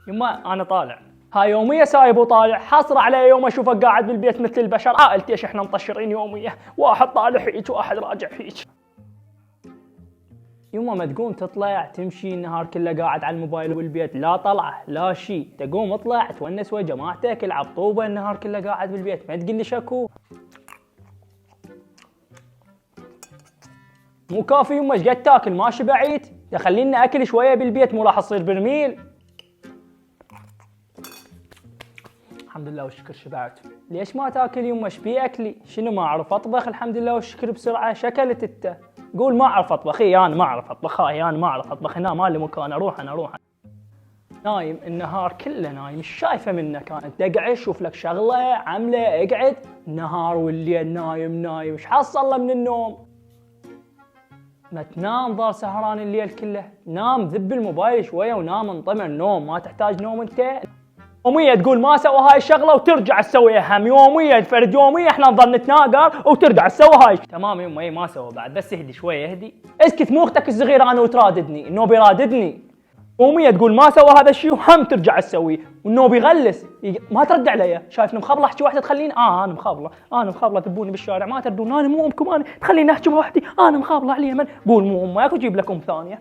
يما انا طالع. هاي يوميه سايب وطالع، حصر علي يوم اشوفك قاعد بالبيت مثل البشر. عائلتي ايش احنا مطشرين يوميه، واحد طالع هيك واحد راجع هيك. يما ما تقوم تطلع تمشي النهار كله قاعد على الموبايل والبيت، لا طلعه لا شيء، تقوم اطلع تونس ويا جماعتك، العب طوبه النهار كله قاعد بالبيت، ما تقول لي شكو. مو كافي يما ايش قد تاكل ما شبعت؟ يا خلينا اكل شويه بالبيت مو راح تصير برميل. الحمد لله والشكر شبعت. ليش ما تاكل يما؟ ايش بي اكلي؟ شنو ما اعرف اطبخ؟ الحمد لله والشكر بسرعه شكلت انت. قول ما اعرف اطبخ. انا ما اعرف اطبخ، انا ما اعرف اطبخ، هنا مالي مكان اروح. نايم النهار كله نايم، ايش شايفه منك انت؟ اقعد شوف لك شغله عمله، اقعد النهار والليل نايم ايش حصل من النوم؟ ما تنام ظل سهران الليل كله، نام ذب الموبايل شويه ونام انطمر نوم، ما تحتاج نوم انت. يومية تقول ما سوى هاي الشغله وترجع تسويها هم، يومية فرد يومية احنا نظل نتناقر وترجع تسوي هاي. تمام يما اي ما سوى بعد، بس اهدي شويه اهدي. اسكت مو اختك الصغيره انا وتراددني، النوب يراددني. يومية تقول ما سوى هذا الشيء وهم ترجع تسويه، والنوب يغلس ما ترد علي. شايفني مخبله احكي واحده تخليني انا مخبله تبوني بالشارع ما تردون، انا مو امكم، انا تخليني احكي مع وحدي، انا مخبله علي من. قول مو امك وجيب لكم ثانيه.